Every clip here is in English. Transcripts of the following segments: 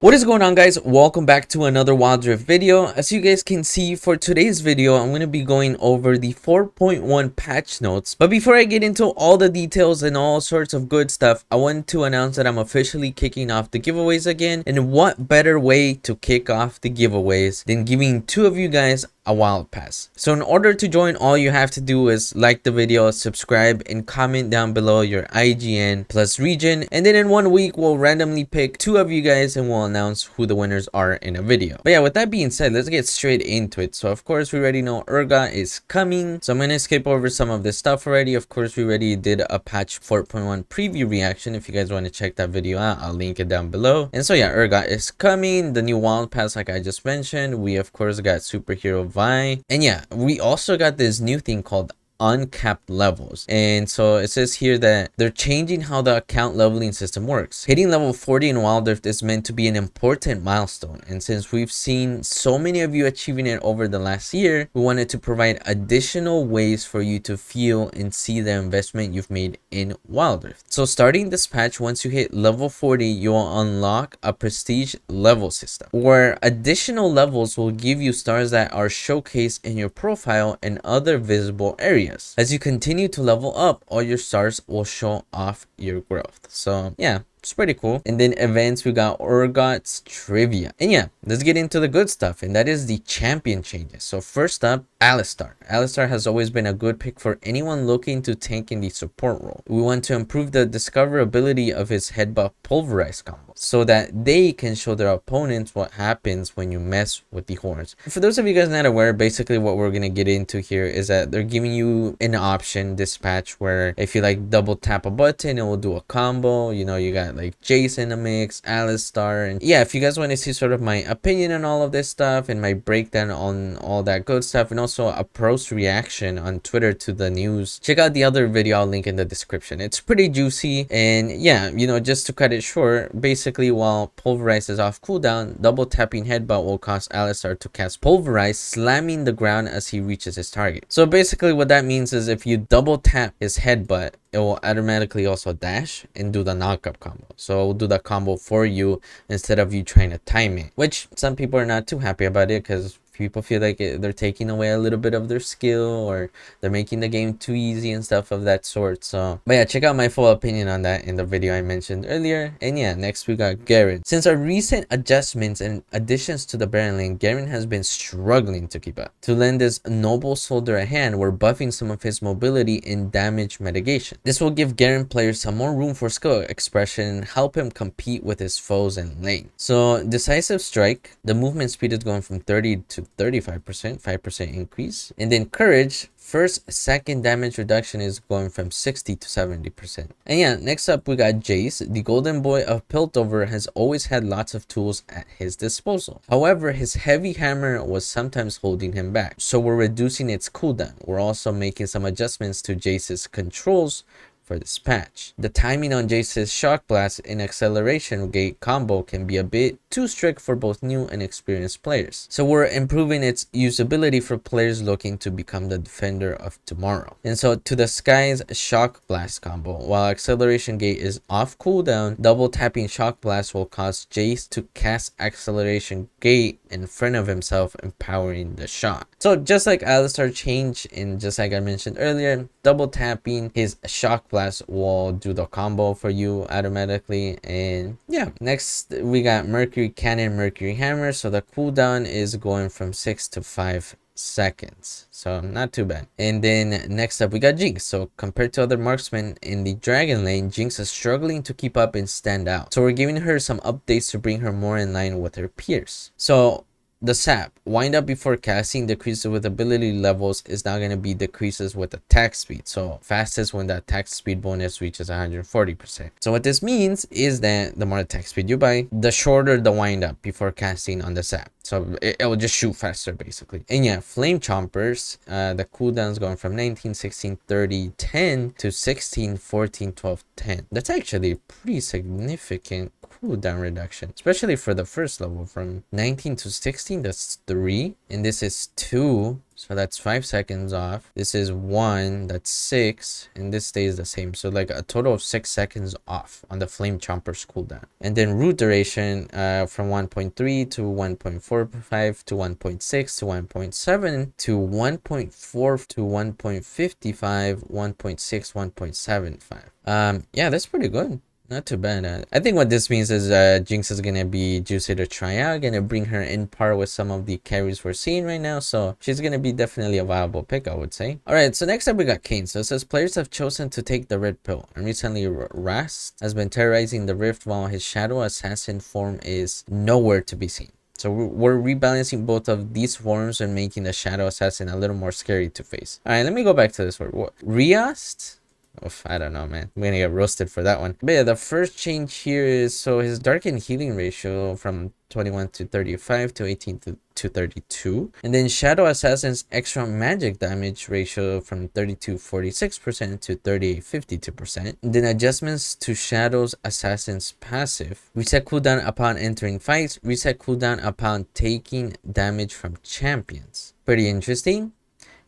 What is going on, guys? Welcome back to another Wild Rift video. As you guys can see, for today's video I'm going to be going over the 4.1 patch notes. But before I get into all the details and all sorts of good stuff, I want to announce that I'm officially kicking off the giveaways again. And what better way to kick off the giveaways than giving two of you guys a wild pass. So in order to join, all you have to do is like the video, subscribe, and comment down below your IGN plus region, and then in 1 week we'll randomly pick two of you guys and we'll announce who the winners are in a video. But yeah, with that being said, let's get straight into it. So of course we already know Urgot is coming, so I'm gonna skip over some of this stuff already. Of course we already did a patch 4.1 preview reaction. If you guys want to check that video out, I'll link it down below. And so yeah, Urgot is coming, the new wild pass like I just mentioned. We of course got superhero Vi, and yeah, we also got this new thing called uncapped levels. And so it says here that they're changing how the account leveling system works. Hitting level 40 in Wild Rift is meant to be an important milestone, and since we've seen so many of you achieving it over the last year, we wanted to provide additional ways for you to feel and see the investment you've made in Wild Rift. So starting this patch, once you hit level 40, you'll unlock a prestige level system where additional levels will give you stars that are showcased in your profile and other visible areas. As you continue to level up, all your stars will show off your growth. So yeah, it's pretty cool. And then events, we got Urgot's trivia. And yeah, let's get into the good stuff, and that is the champion changes. So first up, Alistar. Alistar has always been a good pick for anyone looking to tank in the support role. We want to improve the discoverability of his headbutt pulverize combo so that they can show their opponents what happens when you mess with the horns. For those of you guys not aware, basically what we're gonna get into here is that they're giving you an option this patch where if you like double tap a button, it will do a combo. You know, you got like Jace in the mix, Alistar, and yeah, if you guys want to see sort of my opinion on all of this stuff and my breakdown on all that good stuff, and also a pro's reaction on Twitter to the news, check out the other video I'll link in the description. It's pretty juicy. And yeah, you know, just to cut it short, basically while pulverize is off cooldown, double tapping headbutt will cause Alistar to cast pulverize, slamming the ground as he reaches his target. So basically what that means is if you double tap his headbutt, it will automatically also dash and do the knockup combo. So it will do the combo for you instead of you trying to time it, which some people are not too happy about it because people feel like they're taking away a little bit of their skill, or they're making the game too easy and stuff of that sort. So but yeah, check out my full opinion on that in the video I mentioned earlier. And yeah, next we got Garen. Since our recent adjustments and additions to the Baron lane, Garen has been struggling to keep up. To lend this noble soldier a hand, we're buffing some of his mobility and damage mitigation. This will give Garen players some more room for skill expression and help him compete with his foes in lane. So decisive strike, the movement speed is going from 30 to 35%, 5% increase. And then courage, first second damage reduction is going from 60 to 70%. And yeah, next up we got Jace. The golden boy of Piltover has always had lots of tools at his disposal. However, his heavy hammer was sometimes holding him back, so we're reducing its cooldown. We're also making some adjustments to Jace's controls for this patch. The timing on Jace's shock blast and acceleration gate combo can be a bit too strict for both new and experienced players, so we're improving its usability for players looking to become the defender of tomorrow. And so to the Sky's shock blast combo, while acceleration gate is off cooldown, double tapping shock blast will cause Jace to cast acceleration gate in front of himself, empowering the shot. So just like Alistar change, and just like I mentioned earlier, double tapping his shock blast will do the combo for you automatically. And yeah, next we got Mercury Cannon, Mercury Hammer. So the cooldown is going from 6 to 5 seconds, so not too bad. And then next up we got Jinx. So compared to other marksmen in the dragon lane, Jinx is struggling to keep up and stand out, so we're giving her some updates to bring her more in line with her peers. So the sap, wind up before casting, decreases with ability levels, is now going to be decreases with attack speed. So fastest when the attack speed bonus reaches 140%. So what this means is that the more attack speed you buy, the shorter the wind up before casting on the sap. So it will just shoot faster basically. And yeah, flame chompers, the cooldown is going from 19, 16, 30, 10 to 16, 14, 12, 10. That's actually pretty significant cooldown reduction, especially for the first level, from 19 to 16. 16, that's 3. And this is 2, so that's 5 seconds off. This is 1, that's 6. And this stays the same. So like a total of 6 seconds off on the Flame Chomper's cooldown. And then root duration from 1.3 to 1.45 to 1.6 to 1.7 to 1.4 to 1.55, 1.6, 1.75. Yeah, that's pretty good. Not too bad. I think what this means is Jinx is gonna be juicy to try out, gonna bring her in par with some of the carries we're seeing right now, so she's gonna be definitely a viable pick, I would say. Alright, so next up we got Kayn. So it says players have chosen to take the red pill, and recently Rast has been terrorizing the Rift while his Shadow Assassin form is nowhere to be seen. So we're rebalancing both of these forms and making the Shadow Assassin a little more scary to face. Alright, let me go back to this word. What? Riast? Oof, I don't know, man. I'm gonna get roasted for that one. But yeah, the first change here is so his dark and healing ratio from 21 to 35 to 18 to 32. And then Shadow Assassin's extra magic damage ratio from 32.46% to 38.52%. And then adjustments to Shadow's Assassin's passive. Reset cooldown upon entering fights. Reset cooldown upon taking damage from champions. Pretty interesting.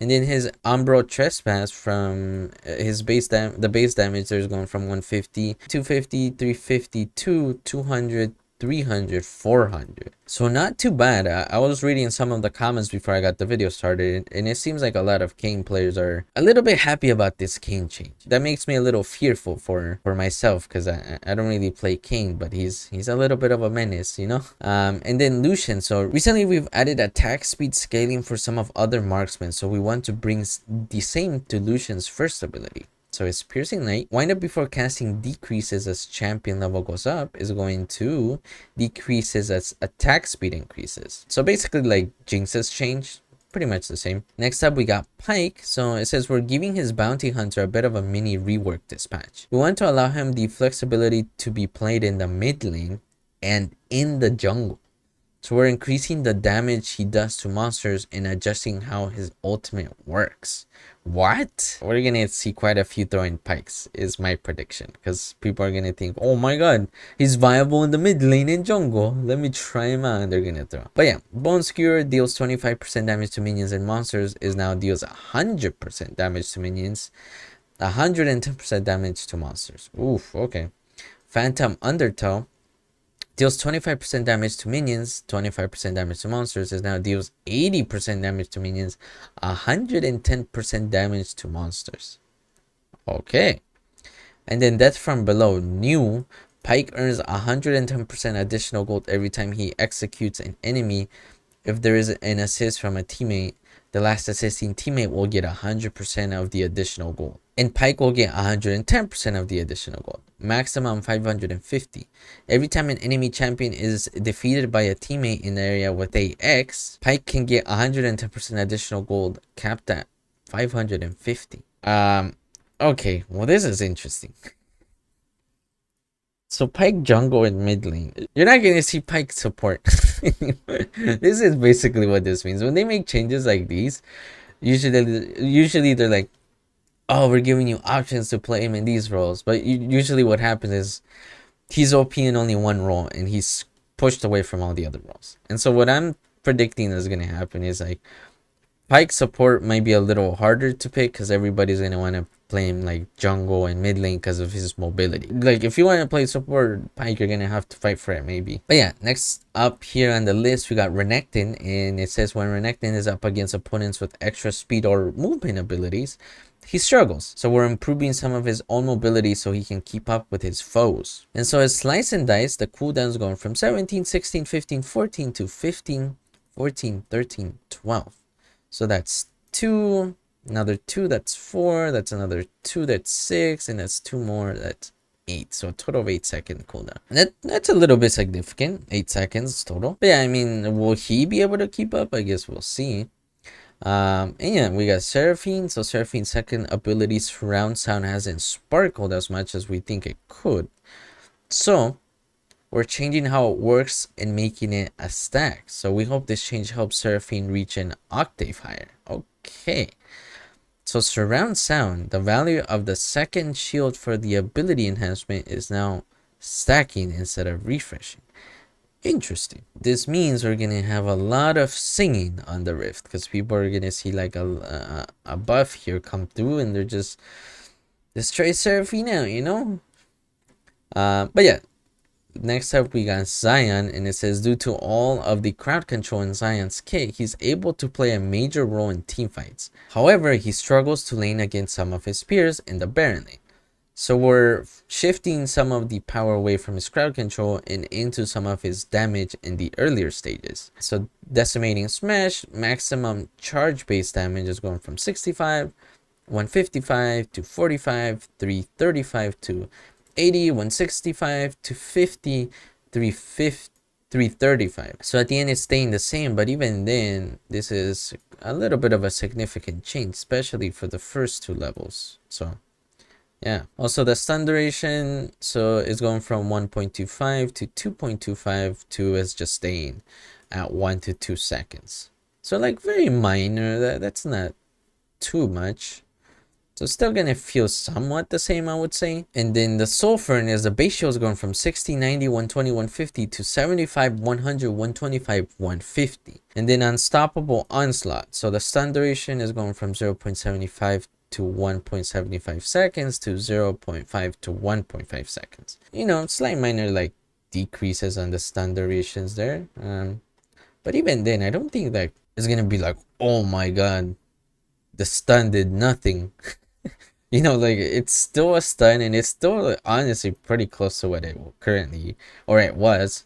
And then his Umbro Trespass from his base damage there's going from 150, 250, 350 to 200, 300, 400. So not too bad. I was reading some of the comments before I got the video started, and it seems like a lot of Kayn players are a little bit happy about this Kayn change. That makes me a little fearful for myself, because I don't really play Kayn, but he's a little bit of a menace, you know. And then Lucian. So recently we've added attack speed scaling for some of other marksmen, so we want to bring the same to Lucian's first ability. So his Piercing Knight, wind up before casting decreases as champion level goes up, is going to decreases as attack speed increases. So basically like Jinx's change, pretty much the same. Next up we got Pyke. So it says we're giving his Bounty Hunter a bit of a mini rework this patch. We want to allow him the flexibility to be played in the mid lane and in the jungle. So we're increasing the damage he does to monsters and adjusting how his ultimate works. What? We're gonna see quite a few throwing Pikes is my prediction, because people are gonna think, oh my god, he's viable in the mid lane and jungle, let me try him out, and they're gonna throw. But yeah, Bone Skewer deals 25% damage to minions and monsters, is now deals 100% damage to minions, 110% damage to monsters. Oof, okay. Phantom Undertow deals 25% damage to minions, 25% damage to monsters, is now deals 80% damage to minions, 110% damage to monsters. Okay. And then Death from Below, new. Pyke earns 110% additional gold every time he executes an enemy. If there is an assist from a teammate, the last assisting teammate will get 100% of the additional gold. And Pyke will get 110% of the additional gold. Maximum 550. Every time an enemy champion is defeated by a teammate in the area with a X, Pyke can get 110% additional gold, capped at 550. Okay, well this is interesting. So Pyke jungle and mid lane. You're not gonna see Pyke support. This is basically what this means. When they make changes like these, usually they're like, oh, we're giving you options to play him in these roles. But usually what happens is he's OP in only one role and he's pushed away from all the other roles. And so what I'm predicting is going to happen is like Pyke support might be a little harder to pick because everybody's going to want to play him like jungle and mid lane because of his mobility. Like if you want to play support Pyke, you're going to have to fight for it maybe. But yeah, next up here on the list we got Renekton, and it says when Renekton is up against opponents with extra speed or movement abilities, he struggles. So we're improving some of his own mobility so he can keep up with his foes. And so his Slice and Dice, the cooldown's going from 17, 16, 15, 14 to 15, 14, 13, 12. So that's 2, another 2, that's 4, that's another 2, that's 6, and that's 2 more, that's 8. So a total of 8-second cooldown. That's a little bit significant, 8 seconds total. But yeah, I mean, will he be able to keep up? I guess we'll see. And yeah, we got Seraphine. So Seraphine's second ability, Surround Sound, hasn't sparkled as much as we think it could. So we're changing how it works and making it a stack. So we hope this change helps Seraphine reach an octave higher. Okay. So Surround Sound, the value of the second shield for the ability enhancement is now stacking instead of refreshing. Interesting. This means we're gonna have a lot of singing on the Rift because people are gonna see like a buff here come through and they're just destroy Seraphina, you know? But yeah, next up we got Zion, and it says due to all of the crowd control in Zion's kit, he's able to play a major role in teamfights. However, he struggles to lane against some of his peers in the Baron lane. So we're shifting some of the power away from his crowd control and into some of his damage in the earlier stages. So decimating smash, maximum charge base damage is going from 65, 155 to 45, 335 to 80, 165 to 50, 335. So at the end it's staying the same, but even then this is a little bit of a significant change, especially for the first two levels. So yeah. Also the stun duration, so it's going from 1.25 to 2.25 to is just staying at 1 to 2 seconds. So like very minor, that's not too much. So still gonna feel somewhat the same, I would say. And then the soul furnace, the base shield is going from 60, 90, 120, 150 to 75, 100, 125, 150. And then unstoppable onslaught. So the stun duration is going from 0.75 to 1.75 seconds to 0.5 to 1.5 seconds. You know, slight minor like decreases on the stun durations there. But even then, I don't think that it's gonna be like, oh my god, the stun did nothing. You know, like it's still a stun and it's still honestly pretty close to what it currently, or it was.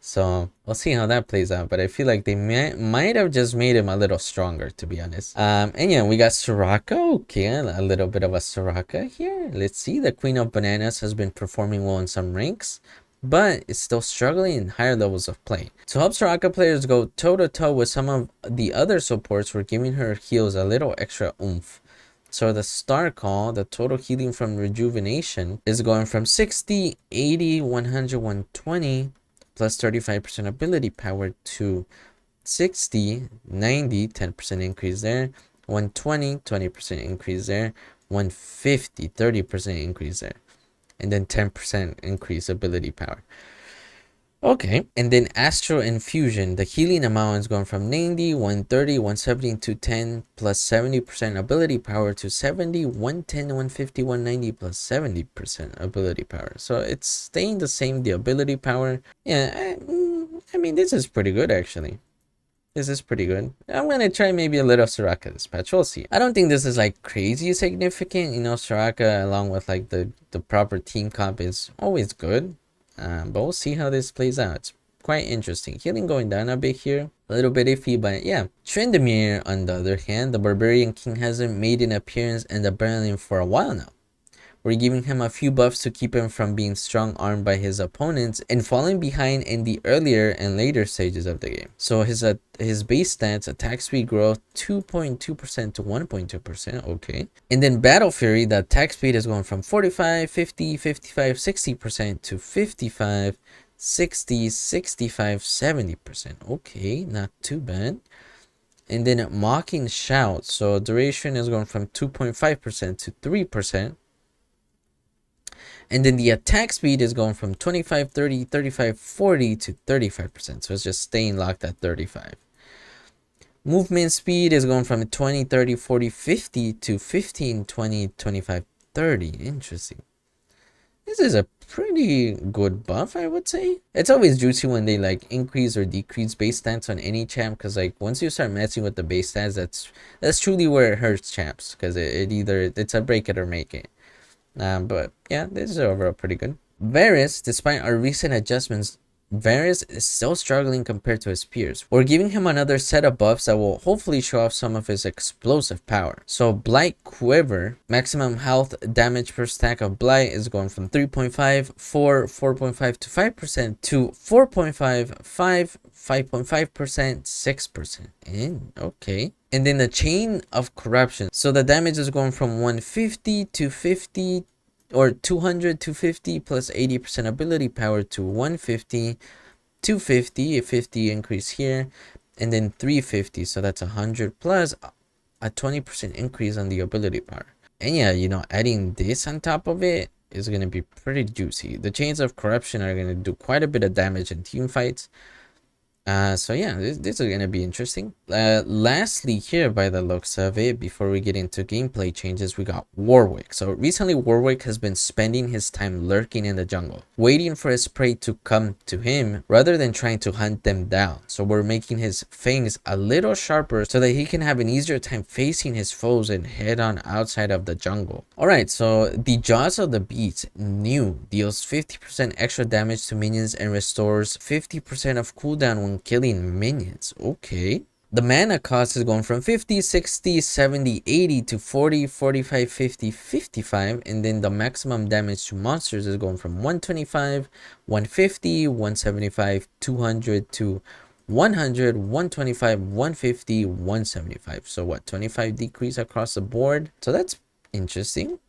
So we'll see how that plays out, but I feel like they might have just made him a little stronger, to be honest. And yeah, we got Soraka. Okay, a little bit of a Soraka here. Let's see. The Queen of Bananas has been performing well in some ranks, but is still struggling in higher levels of play. To help Soraka players go toe-to-toe with some of the other supports, we're giving her heals a little extra oomph. So the Star Call, the total healing from Rejuvenation, is going from 60, 80, 100, 120, plus 35% ability power to 60, 90, 10% increase there, 120, 20% increase there, 150, 30% increase there, and then 10% increase ability power. Okay, and then Astral Infusion, the healing amount is going from 90, 130, 170 to 10 plus 70% ability power to 70, 110, 150, 190 plus 70% ability power. So it's staying the same, the ability power. Yeah, I mean, this is pretty good actually. This is pretty good. I'm gonna try maybe a little Soraka this patch. We'll see. I don't think this is like crazy significant. You know, Soraka along with like the proper team comp is always good. But we'll see how this plays out. It's quite interesting. Healing going down a bit here. A little bit iffy, but yeah. Tryndamere, on the other hand, the Barbarian King hasn't made an appearance in the Baron lane for a while now. We're giving him a few buffs to keep him from being strong-armed by his opponents and falling behind in the earlier and later stages of the game. So his base stats, attack speed growth 2.2% to 1.2%, okay. And then Battle Fury, the attack speed is going from 45, 50, 55, 60% to 55, 60, 65, 70%. Okay, not too bad. And then Mocking Shout, so duration is going from 2.5% to 3%. And then the attack speed is going from 25, 30, 35, 40 to 35%. So it's just staying locked at 35. Movement speed is going from 20, 30, 40, 50 to 15, 20, 25, 30. Interesting. This is a pretty good buff, I would say. It's always juicy when they like increase or decrease base stats on any champ, because like once you start messing with the base stats, that's truly where it hurts champs, because it's a break it or make it. But yeah, this is overall pretty good. Varus, despite our recent adjustments, Varus is still struggling compared to his peers. We're giving him another set of buffs that will hopefully show off some of his explosive power. So Blight Quiver, maximum health damage per stack of Blight is going from 3.5, 4, 4.5 to 5% to 4.5, 5, 5.5%, 6%. And okay. And then the Chain of Corruption. So the damage is going from 150 to 50 or 200 to 50 plus 80% ability power to 150, 250, a 50 increase here, and then 350. So that's 100 plus a 20% increase on the ability power. And yeah, you know, adding this on top of it, is going to be pretty juicy. The Chains of Corruption are going to do quite a bit of damage in team fights. So yeah, this is gonna be interesting. Lastly here, by the looks of it, before we get into gameplay changes, we got Warwick. So recently Warwick has been spending his time lurking in the jungle, waiting for his prey to come to him rather than trying to hunt them down. So we're making his fangs a little sharper so that he can have an easier time facing his foes and head on outside of the jungle. Alright, so the Jaws of the Beast new deals 50% extra damage to minions and restores 50% of cooldown when killing minions. Okay. The mana cost is going from 50, 60, 70, 80 to 40, 45, 50, 55. And then the maximum damage to monsters is going from 125, 150, 175, 200 to 100, 125, 150, 175. So what, 25 decrease across the board? So that's interesting.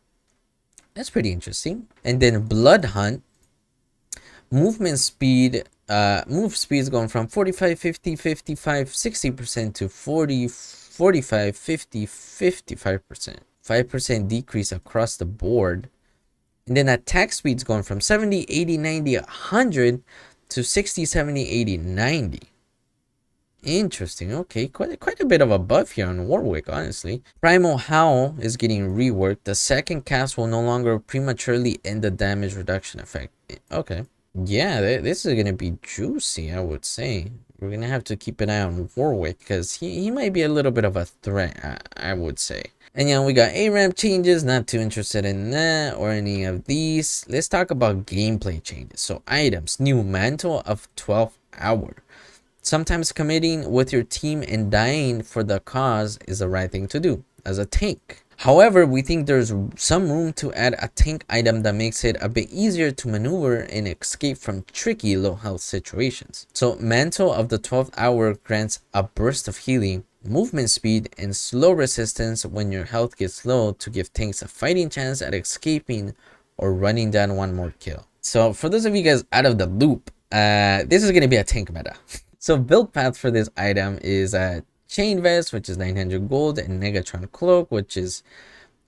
That's pretty interesting. And then Blood Hunt. Movement speed, move speed is going from 45, 50, 55, 60% to 40, 45, 50, 55%. 5% decrease across the board. And then attack speed is going from 70, 80, 90, 100 to 60, 70, 80, 90. Interesting. Okay, quite a bit of a buff here on Warwick, honestly. Primal Howl is getting reworked. The second cast will no longer prematurely end the damage reduction effect. Okay. Yeah, this is gonna be juicy, I would say. We're gonna have to keep an eye on Warwick because he might be a little bit of a threat, I would say. And yeah, we got A-ramp changes, not too interested in that or any of these. Let's talk about gameplay changes. So items, new Mantle of 12th Hour. Sometimes committing with your team and dying for the cause is the right thing to do as a tank. However, we think there's some room to add a tank item that makes it a bit easier to maneuver and escape from tricky low health situations. So Mantle of the 12th Hour grants a burst of healing, movement speed, and slow resistance when your health gets low to give tanks a fighting chance at escaping or running down one more kill. So for those of you guys out of the loop, this is going to be a tank meta. So build path for this item is Chain Vest, which is 900 gold, and Negatron Cloak, which is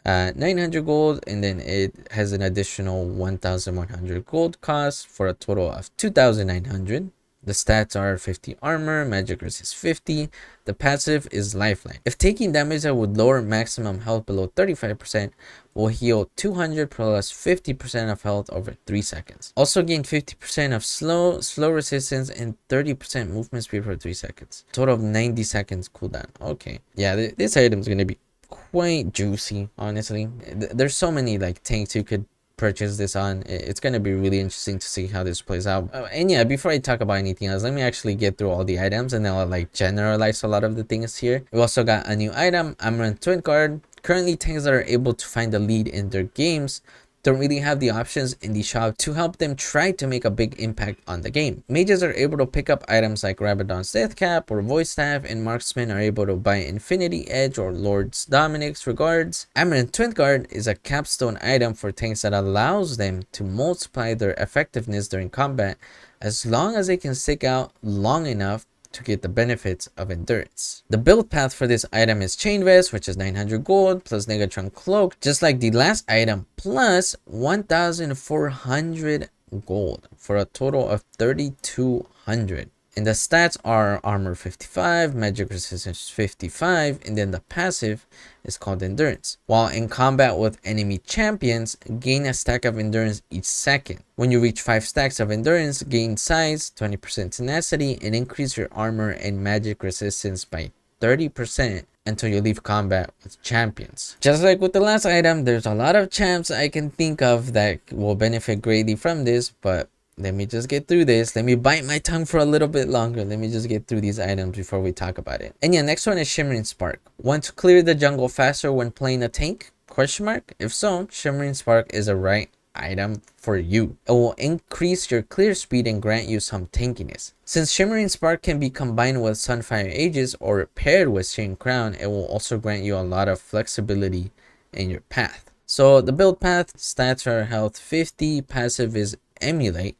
900 gold, and then it has an additional 1100 gold cost for a total of 2900. The stats are 50 armor, magic resist 50. The passive is lifeline. If taking damage that would lower maximum health below 35%, will heal 200 plus 50% of health over 3 seconds. Also gain 50% of slow resistance, and 30% movement speed for 3 seconds. Total of 90 seconds cooldown. Okay. Yeah, this item is going to be quite juicy, honestly. There's so many like tanks you could purchase this on. It's going to be really interesting to see how this plays out. And yeah, before I talk about anything else, let me actually get through all the items and then I'll like generalize a lot of the things here. We also got a new item, Amaranth Twin Guard. Currently, tanks that are able to find the lead in their games don't really have the options in the shop to help them try to make a big impact on the game. Mages are able to pick up items like Rabadon's Death Cap or Voice Staff, and marksmen are able to buy Infinity Edge or Lord's Dominic's Regards. Amaranth Twin Guard is a capstone item for tanks that allows them to multiply their effectiveness during combat as long as they can stick out long enough to get the benefits of endurance. The build path for this item is Chain Vest, which is 900 gold, plus Negatron Cloak, just like the last item, plus 1400 gold for a total of 3200. And the stats are armor 55, magic resistance 55, and then the passive is called endurance. While in combat with enemy champions, gain a stack of endurance each second. When you reach 5 stacks of endurance, gain size, 20% tenacity, and increase your armor and magic resistance by 30% until you leave combat with champions. Just like with the last item, there's a lot of champs I can think of that will benefit greatly from this, but let me just get through this. Let me bite my tongue for a little bit longer. Let me just get through these items before we talk about it. And yeah, next one is Shimmering Spark. Want to clear the jungle faster when playing a tank? Question mark? If so, Shimmering Spark is a right item for you. It will increase your clear speed and grant you some tankiness. Since Shimmering Spark can be combined with Sunfire Aegis or paired with Chain Crown, it will also grant you a lot of flexibility in your path. So the build path, stats are health 50, passive is Emulate,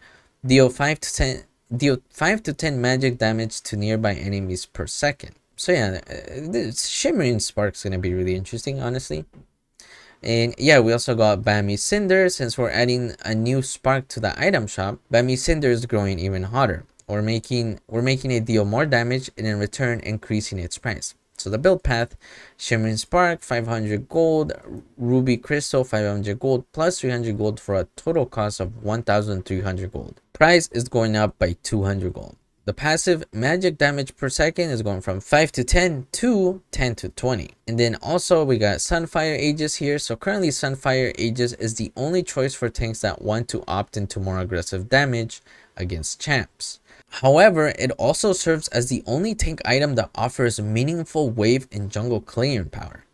deal 5 to 10 magic damage to nearby enemies per second. So yeah, this Shimmering Spark is going to be really interesting, honestly. And yeah, we also got Bammy Cinder. Since we're adding a new spark to the item shop, Bammy Cinder is growing even hotter. We're making it deal more damage and in return increasing its price. So the build path: Shimmering Spark 500 gold, Ruby Crystal 500 gold plus 300 gold for a total cost of 1300 gold. Price is going up by 200 gold. The passive magic damage per second is going from 5 to 10 to 10 to 20. And then also we got Sunfire Aegis here. So currently Sunfire Aegis is the only choice for tanks that want to opt into more aggressive damage against champs. However, it also serves as the only tank item that offers meaningful wave and jungle clearing power,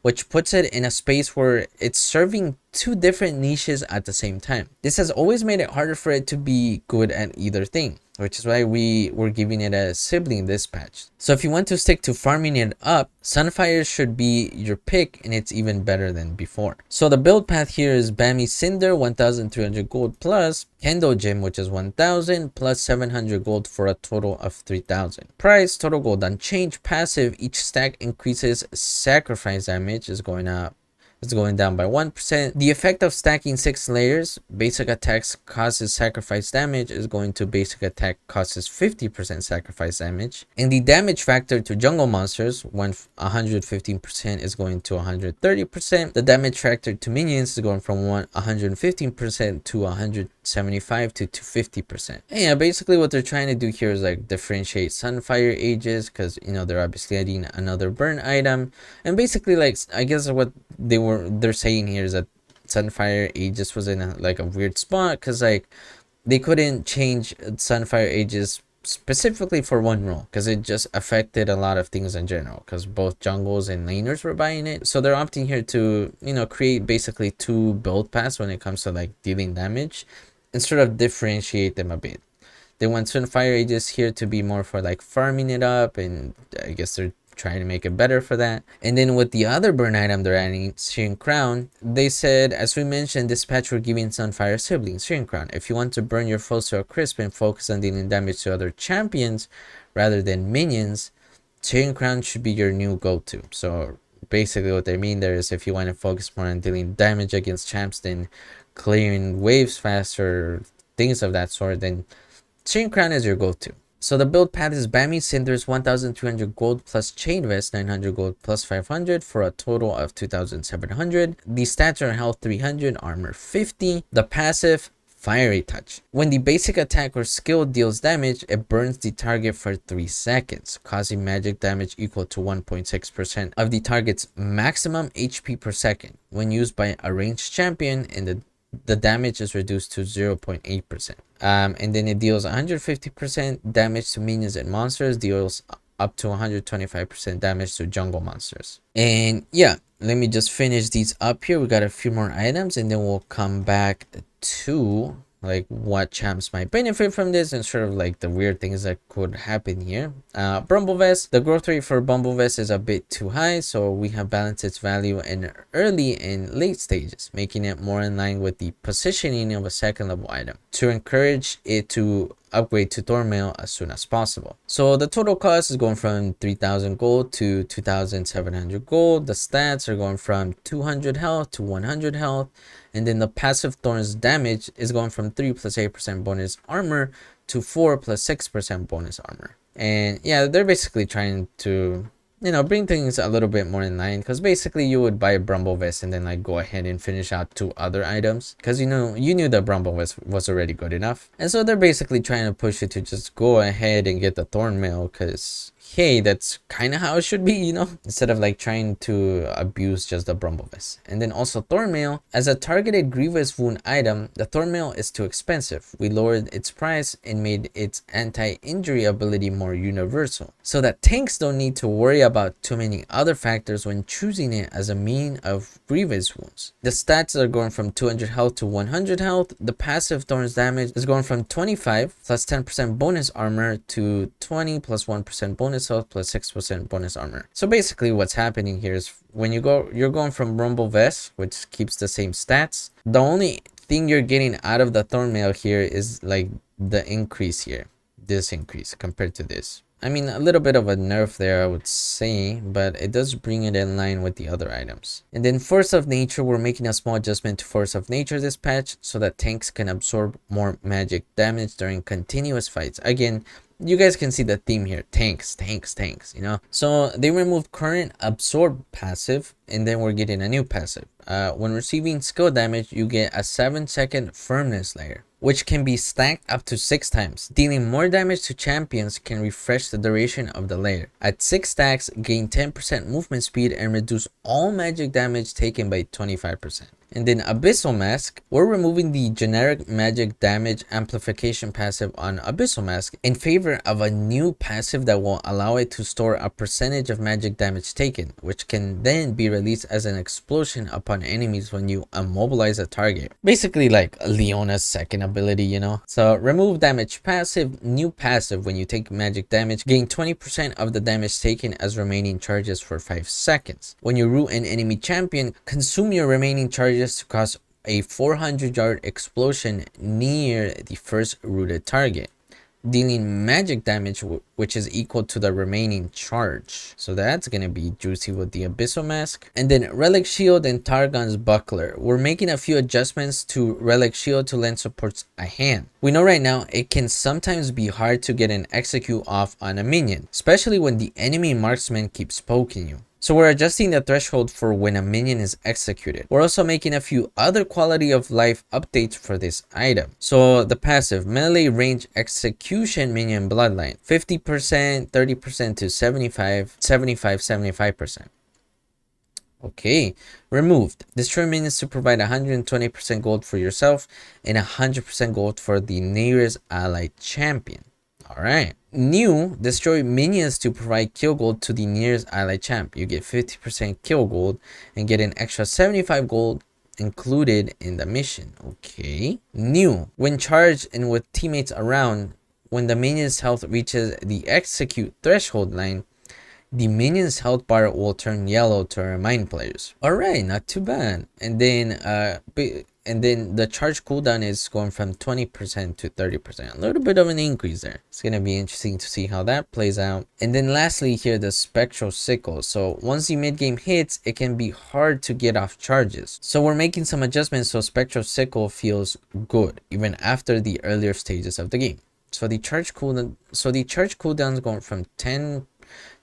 which puts it in a space where it's serving two different niches at the same time. This has always made it harder for it to be good at either thing, which is why we were giving it a sibling this patch. So if you want to stick to farming it up, Sunfire should be your pick, and it's even better than before. So the build path here is Bammy Cinder 1300 gold plus Kendo Gem, which is 1000 plus 700 gold for a total of 3000. Price total gold unchanged. Passive: each stack increases sacrifice damage, is going up. It's going down by 1%. The effect of stacking 6 layers: basic attacks causes sacrifice damage, is going to basic attack causes 50% sacrifice damage. And the damage factor to jungle monsters, when 115% is going to 130%. The damage factor to minions is going from 115% to 175 to 250%. And yeah, basically what they're trying to do here is like differentiate Sunfire Aegis, because you know they're obviously adding another burn item. And basically, like, I guess what they're saying here is that Sunfire Aegis was in a weird spot, because like they couldn't change Sunfire Aegis specifically for one role, because it just affected a lot of things in general, because both jungles and laners were buying it. So they're opting here to, you know, create basically two build paths when it comes to like dealing damage, and sort of differentiate them a bit. They want Sunfire Aegis here to be more for like farming it up, and I guess they're trying to make it better for that. And then with the other burn item they're adding, Searing Crown, they said, as we mentioned, this patch we're giving Sunfire siblings Searing Crown. If you want to burn your foes to a crisp and focus on dealing damage to other champions rather than minions, Searing Crown should be your new go-to. So basically what they mean there is, if you want to focus more on dealing damage against champs than clearing waves faster, things of that sort, then Searing Crown is your go-to. So the build path is Bammy Cinders 1300 gold plus Chain Vest 900 gold plus 500 for a total of 2700. The stats are health 300, armor 50. The passive: Fiery Touch. When the basic attack or skill deals damage, it burns the target for 3 seconds, causing magic damage equal to 1.6% of the target's maximum HP per second. When used by a ranged champion, and the damage is reduced to 0.8%. And then it deals 150% damage to minions and monsters, deals up to 125% damage to jungle monsters. And yeah, let me just finish these up here. We got a few more items, and then we'll come back to like what champs might benefit from this, and sort of like the weird things that could happen here. Bumblevest, the growth rate for Bumblevest is a bit too high, so we have balanced its value in early and late stages, making it more in line with the positioning of a second level item to encourage it to upgrade to Thornmail as soon as possible. So the total cost is going from 3000 gold to 2700 gold. The stats are going from 200 health to 100 health. And then the passive Thorns damage is going from 3 plus 8% bonus armor to 4 plus 6% bonus armor. And yeah, they're basically trying to, you know, bring things a little bit more in line, because basically you would buy a Bumblevest and then like go ahead and finish out 2 other items, because you knew the Bumblevest was already good enough. And so they're basically trying to push you to just go ahead and get the Thornmail, because hey, that's kind of how it should be, you know, instead of like trying to abuse just the Bumblevest. And then also Thornmail, as a targeted grievous wound item, the Thornmail is too expensive. We lowered its price and made its anti-injury ability more universal, so that tanks don't need to worry about too many other factors when choosing it as a mean of grievous wounds. The stats are going from 200 health to 100 health. The passive Thorns damage is going from 25 plus 10% bonus armor to 20 plus 1% bonus health plus 6% bonus armor. So basically what's happening here is, when you're going from Bumblevest, which keeps the same stats, the only thing you're getting out of the Thornmail here is like the increase here, this increase compared to this. I mean, a little bit of a nerf there, I would say, but it does bring it in line with the other items. And then Force of Nature, we're making a small adjustment to Force of Nature this patch so that tanks can absorb more magic damage during continuous fights. Again, you guys can see the theme here: tanks, tanks, tanks, you know. So they removed current absorb passive, and then we're getting a new passive. When receiving skill damage, you get a 7-second firmness layer, which can be stacked up to 6 times. Dealing more damage to champions can refresh the duration of the layer. At 6 stacks, gain 10% movement speed and reduce all magic damage taken by 25%. And then Abyssal Mask, we're removing the generic magic damage amplification passive on Abyssal Mask in favor of a new passive that will allow it to store a percentage of magic damage taken, which can then be released as an explosion upon enemies when you immobilize a target. Basically like Leona's second ability, you know. So remove damage passive, new passive: when you take magic damage, gain 20% of the damage taken as remaining charges for 5 seconds. When you root an enemy champion, consume your remaining charges to cause a 400-yard explosion near the first rooted target, dealing magic damage which is equal to the remaining charge. So that's gonna be juicy with the Abyssal Mask. And then Relic Shield and Targon's Buckler, we're making a few adjustments to Relic Shield to lend supports a hand. We know right now it can sometimes be hard to get an execute off on a minion, especially when the enemy marksman keeps poking you. So we're adjusting the threshold for when a minion is executed. We're also making a few other quality of life updates for this item. So the passive: melee range execution minion bloodline, 50%, 30% to 75%. Okay, removed. Destroy minions to provide 120% gold for yourself and 100% gold for the nearest allied champion. Alright. New: destroy minions to provide kill gold to the nearest allied champ. You get 50% kill gold and get an extra 75 gold included in the mission. Okay. New: when charged and with teammates around, when the minion's health reaches the execute threshold line, the minion's health bar will turn yellow to remind players. Alright, not too bad. And then the charge cooldown is going from 20% to 30%. A little bit of an increase there. It's gonna be interesting to see how that plays out. And then lastly here, the Spectral Sickle. So once the mid game hits, it can be hard to get off charges. So we're making some adjustments so Spectral Sickle feels good even after the earlier stages of the game. So the charge cooldown is going from 10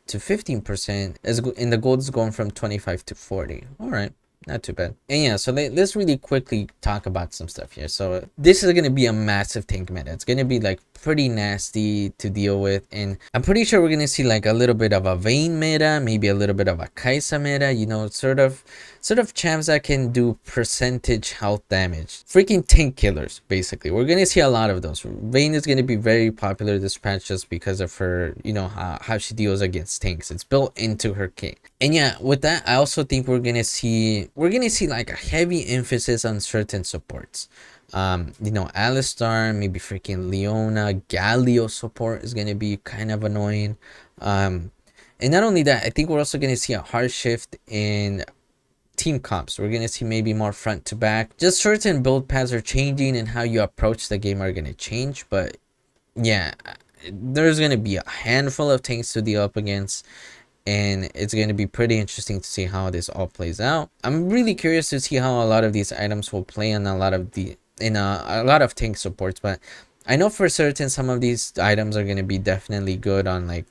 to 15%, and the gold is going from 25 to 40. All right, not too bad. And yeah, so let's really quickly talk about some stuff here. So this is going to be a massive tank meta. It's going to be like pretty nasty to deal with, and I'm pretty sure we're going to see like a little bit of a Vayne meta, maybe a little bit of a Kai'Sa meta, you know, sort of champs that can do percentage health damage. Freaking tank killers, basically. We're going to see a lot of those. Vayne is going to be very popular this patch just because of her, you know, how she deals against tanks. It's built into her kit. And yeah, with that, I also think we're going to see like a heavy emphasis on certain supports. You know, Alistar, maybe freaking Leona, Galio support is going to be kind of annoying. And not only that, I think we're also going to see a hard shift in team comps. We're going to see maybe more front to back. Just certain build paths are changing, and how you approach the game are going to change. But yeah, there's going to be a handful of tanks to deal up against, and it's going to be pretty interesting to see how this all plays out. I'm really curious to see how a lot of these items will play on a lot of tank supports, but I know for certain some of these items are going to be definitely good on like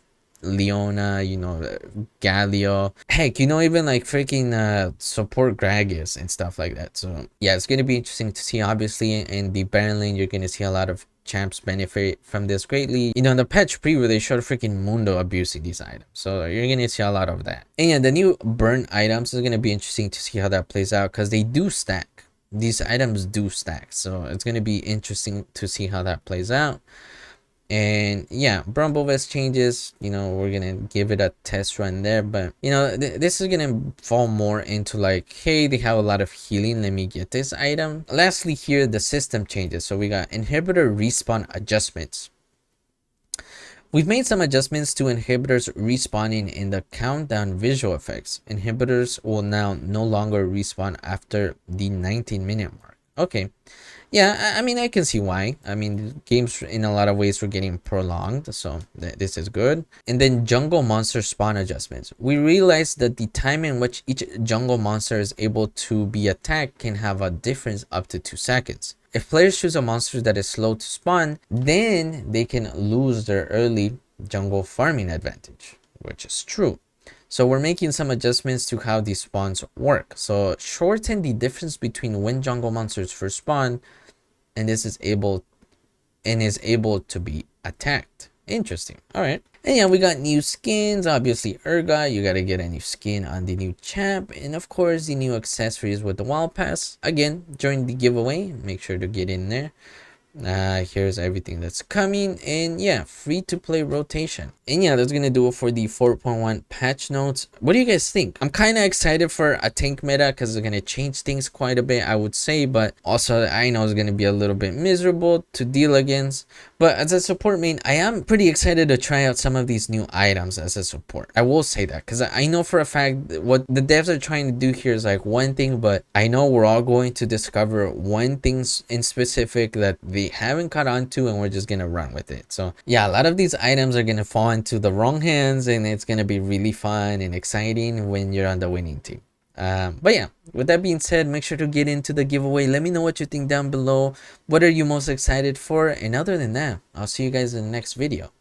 Leona, you know, Galio, heck, you know, even like freaking support Gragas and stuff like that. So yeah, it's going to be interesting to see. Obviously in the Baron lane, you're going to see a lot of champs benefit from this greatly. You know, in the patch preview, they showed freaking Mundo abusing these items, so you're gonna see a lot of that. And yeah, the new burn items is gonna be interesting to see how that plays out, because they do stack. These items do stack, so it's gonna be interesting to see how that plays out. And yeah, Brumble Vest changes, you know, we're gonna give it a test run there, but you know, this is gonna fall more into like, hey, they have a lot of healing, let me get this item. Lastly here, the system changes. So we got inhibitor respawn adjustments. We've made some adjustments to inhibitors respawning in the countdown visual effects. Inhibitors will now no longer respawn after the 19-minute mark. Okay. Yeah, I mean, I can see why. I mean, games in a lot of ways were getting prolonged, so this is good. And then jungle monster spawn adjustments. We realized that the time in which each jungle monster is able to be attacked can have a difference up to 2 seconds. If players choose a monster that is slow to spawn, then they can lose their early jungle farming advantage, which is true. So we're making some adjustments to how these spawns work. So shorten the difference between when jungle monsters first spawn and this is able to be attacked. Interesting. All right. And yeah, we got new skins. Obviously, Urgot, you gotta get a new skin on the new champ, and of course the new accessories with the wild pass. Again, during the giveaway, make sure to get in there. Here's everything that's coming, and yeah, free to play rotation. And yeah, that's gonna do it for the 4.1 patch notes. What do you guys think? I'm kind of excited for a tank meta because it's gonna change things quite a bit, I would say, but also I know it's gonna be a little bit miserable to deal against. But as a support main, I am pretty excited to try out some of these new items as a support. I will say that because I know for a fact that what the devs are trying to do here is like one thing, but I know we're all going to discover one thing in specific that they haven't caught on to, and we're just gonna run with it. So yeah, a lot of these items are gonna fall into the wrong hands, and it's gonna be really fun and exciting when you're on the winning team. But yeah, with that being said, make sure to get into the giveaway. Let me know what you think down below. What are you most excited for? And other than that, I'll see you guys in the next video.